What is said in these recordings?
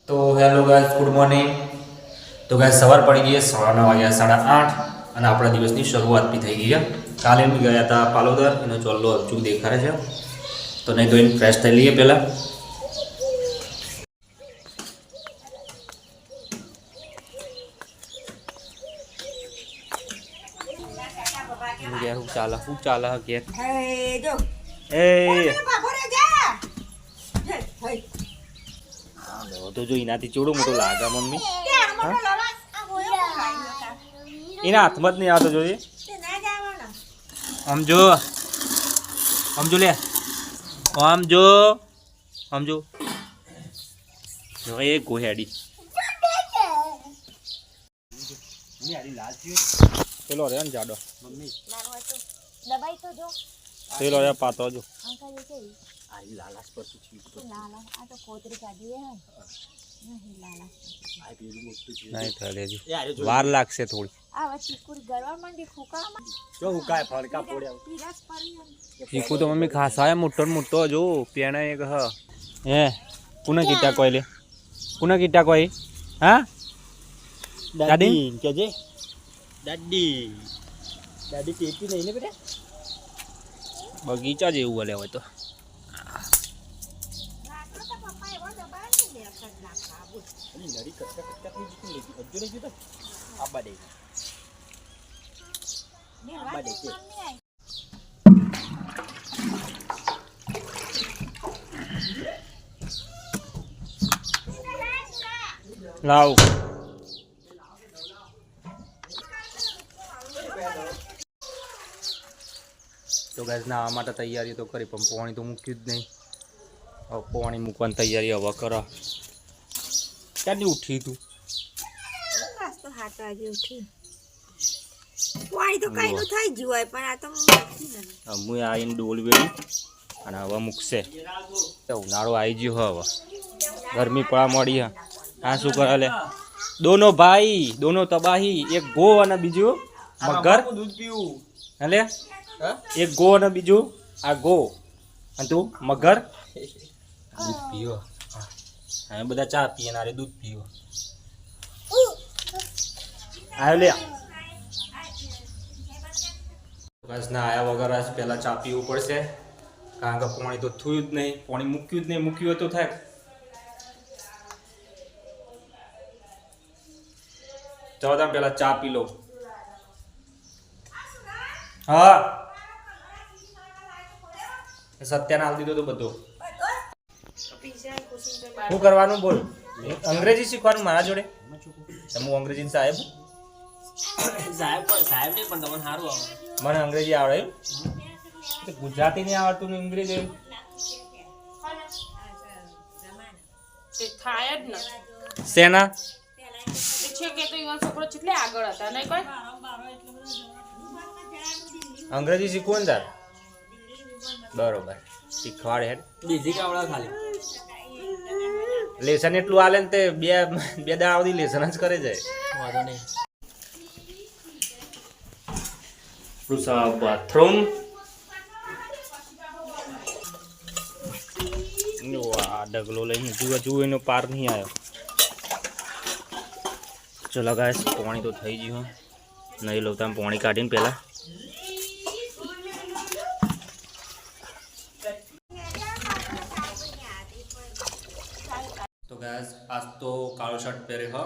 તો hello guys, good morning. તો guys સવાર પડી ગઈ 9:30 વાગ્યા 8:30 અને આપણા દિવસની શરૂઆત બી થઈ ગઈ છે. કાલે અમે ગયા હતા પાલોદર, એનો ચોલ્લો અચૂક દેખાડે છે. તો નહીં તો એને ફ્રેશ થઈ લઈએ પહેલાં. શું ચાલે કે તો જો એનાથી ચેવડો મોટો લાગે મમ્મી. એના હાથમાં જ નહીં આવતો જોઈએ. સમજો સમજો લે સમજો એ ગોહેડી પેલો રે જાડો મમ્મી દબાઈ તો જો પેલો રે પાતો જો આઈ લાલાસ પર શું છે લાલાસ આ તો કોતરી કાઢી હે નહીં લાલાસ આ પેલું મોટું છે નહીં થલેજી વાર લાગશે થોડી આ વચ્ચે કુરી ગરવા માંડી ફૂકામાં જો હુકાય ફળકા પોડ્યા પીરાસ પડી ચીકુ તો મમ્મી ખાસાય મોટો જો પેણા એક હ હે કુના કીટા કોઈ લે કુના કીટા કોઈ હા દાદી કેજે દાદી કેતી નહીં ને બેટા બગીચા જેવું હલે હોય તો લાવ તો ગાઈસ ના માટે તૈયારી તો કરી પણ પાણી તો મૂક્યું જ નહીં. હવે પાણી મૂકવાની તૈયારી હવે કરો. ક્યાંથી ઉઠી તું? તો 7 વાગે ઉઠી. પાણી તો કઈ નું થઈ ગયું હોય પણ આ તો હું આવીને ડોલ વેડી અને હવે મૂકશે. ઉનાળો આવી ગયો હવે ગરમી પડવા મળી હા. આ શું કરે લે દોનો ભાઈ દોનો તબાહી, એક ગો અને બીજું મગર. દૂધ પીવું એટલે એક ગો અને બીજું આ ગો અને તું મગર દૂધ પીવો. હા બધા ચા પીએ ને દૂધ પીવો. આવ્યો લે બસ ના આયા વગર આજ પહેલા ચા પીવું પડશે કારણ કે પાણી તો થયું જ નહીં. પાણી મૂક્યું જ નહીં. મૂક્યું તો થાય. ચાલો તમે પહેલા ચા પી લો. હા સત્યાને આલ દીધો તો બધો. શું કરવાનું બોલ? અંગ્રેજી શીખવાનું મારા જોડે. હું અંગ્રેજી સાહેબ નહીં પણ તમને સારું આવડે. મને અંગ્રેજી આવડે એમ? ગુજરાતી નહીં આવડતું ને અંગ્રેજી થાય જ ને શેના છે કે તો ઈવન છોકરો કેટલે આગળ હતા નહીં કોઈ અંગ્રેજી શીખવું ને તાર બરોબર શીખવાડે હેડ બીજી કાવડા ખાલી લેસન એટલું આલે ને તે બે દાડા સુધી લેસન જ કરે જાય. વાંધો નહીં. બાથરૂમ ડગલો લઈને જુઓ એનો પાર નહીં આવ્યો. ચલો ગાઈસ પાણી તો થઈ ગયું. નહીં લઉં તમે પાણી કાઢીને પહેલાં તો ગાઈસ આજ તો કાળો શર્ટ પહેરે હ.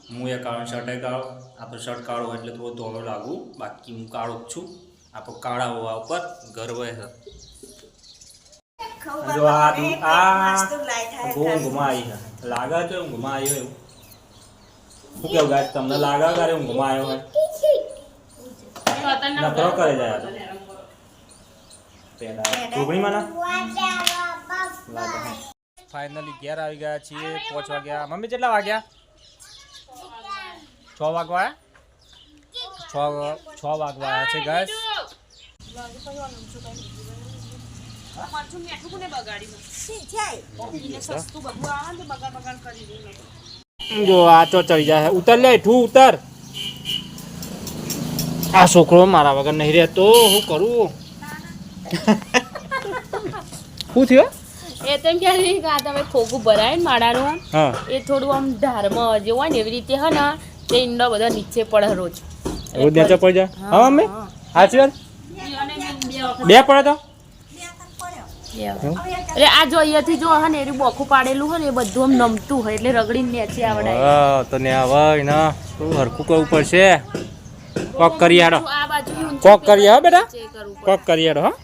હું એ કાળો શર્ટ કાળો. આ તો શર્ટ કાળો એટલે થોડો ધોળો લાગુ, બાકી હું કાળો જ છું. આપણો કાળા હોવા ઉપર ગર્વ છે. જો આ ઊંઘમાં આવી છે લાગે છે. ઊંઘમાં આવ્યો એવું શું કેવું ગાય તમને લાગે ક્યારે ઊંઘમાં આવ્યો હોય નખરો કરે જાય ટુકડીમાં ના. ફાઇનલી ઘેર આવી ગયા છીએ 5 વાગ્યા. મમ્મી કેટલા વાગ્યા? 6 વાગવા 6 વાગવા છે ગાઈસ. જો આ તો ચડી જાય. ઉતર લે ઠું ઉતર. આ છોકરો મારા વગર નહીં રહેતો. શું કરું? શું થયું? એ તેમ કે આ તમે ખોખું ભરાય ને માળાનું હા એ થોડું આમ ધારમાં જે હોય ને એવી રીતે હે ને તે ઈંડા બધા નીચે પડે રોજ રોજ નીચે પડી જાય હા મમ્મી સાચી વાત બે પડે તો એટલે આ જો અહીંયાથી જો હે ને એનું બોખું પાડેલું હોય ને એ બધું આમ નમતું હોય એટલે રગડીને નીચે આવડાય તો ને આવે ને તું હરખું કરવું પડશે કોક કરી આડો આ બાજુ કોક કરી આવો બેટા કરવું કોક કરી આડો હા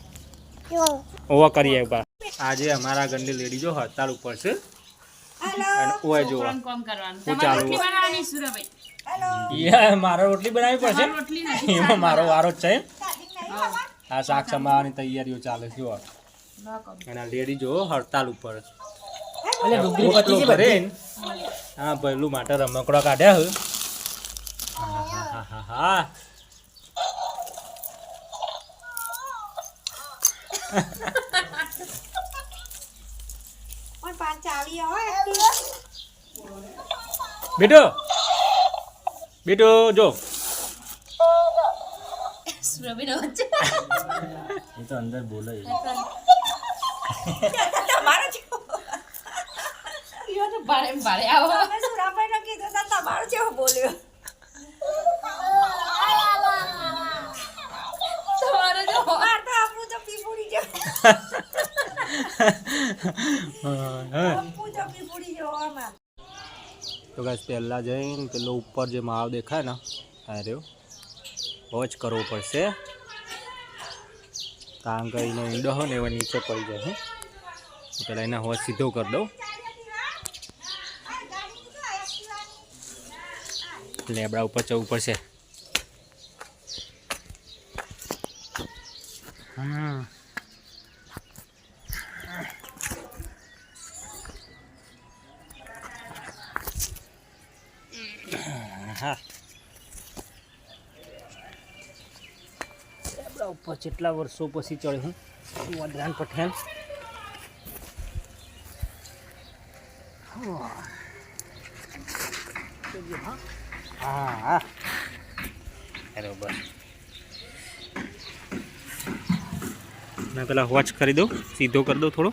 ઓવા કરી આવ્યા આજે અમારા ગંડી લેડી જો હડતાલ ઉપર છે અને ઓય જો કામ કરવાનું હું તમારે ચાલુ રોટલી બનાવવાની સુરાભાઈ યાર મારો રોટલી બનાવવી પડશે રોટલી નથી એમાં મારો વારો જ છે આ શાક સમાવવાની તૈયારીઓ ચાલે છે જો અને આ લેડી જો હડતાલ ઉપર એટલે ડુંગળી પતી છે ભરે હા પહેલું માટે રમકડા કાઢ્યા હે હા પણ પાંચ ચાવી હોય બેટો જો સુરાભાઈ વચ્ચે એ તો અંદર બોલે તમારો યો તો ભારે ભારે આવો તમે સુરાભાઈ નો કીધું તો તમારો જેવો બોલ્યો તમારે જો માર તો આપું તો પીપુડી જો આપું તો પીપુડી જો આમાં તો ગાઈસ પહેલા જઈને પેલો ઉપર જે માળ દેખાય ને આ રહ્યો વોચ કરવો પડશે કારણ કે એનો ઈંડો હોય ને એવો નીચે પડી જાય છે તો પહેલાં એને હોજ સીધો કરી દઉં લેબડા ઉપર ચડવું પડશે હા લેબડા ઉપર કેટલા વર્ષો પછી ચડ્યું હું વડરાન પઠેલ હા હા બરોબર મેં પેલા વોચ કરી દઉં સીધો કરી દઉં થોડો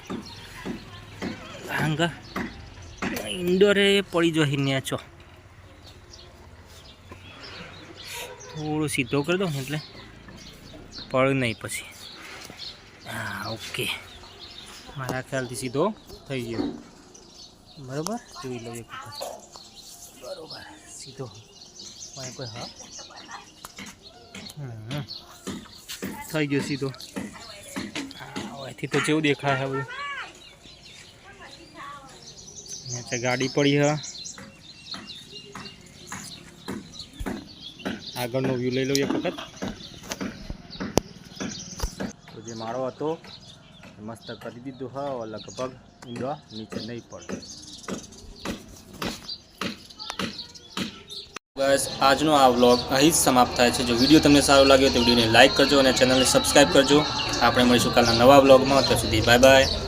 હાંગા ઇન્ડોરે પડી જો હિન્યા છો થોડું સીધો કરી દઉં એટલે પડ નહીં પછી હા ઓકે મારા ખ્યાલથી સીધો થઈ ગયો બરાબર જોઈ લો એક વખત બરાબર સીધો કોઈ હા થઈ ગયો સીધો અહીંથી તો જેવું દેખાય છે બધું નીચે ગાડી પડી છે આગળનો વ્યૂ લઈ લઉં એક વખત તો જે માળો હતો એ મસ્ત કરી દીધું હા લગભગ ઈંડો નીચે નહીં પડે બસ આજનો આ વ્લોગ અહીં જ સમાપ્ત થાય છે જો વિડીયો તમને સારો લાગ્યો તો વિડીયોને લાઇક કરજો અને ચેનલને સબસ્ક્રાઈબ કરજો આપણે મળીશું કાલના નવા વ્લોગમાં ત્યાં સુધી બાય બાય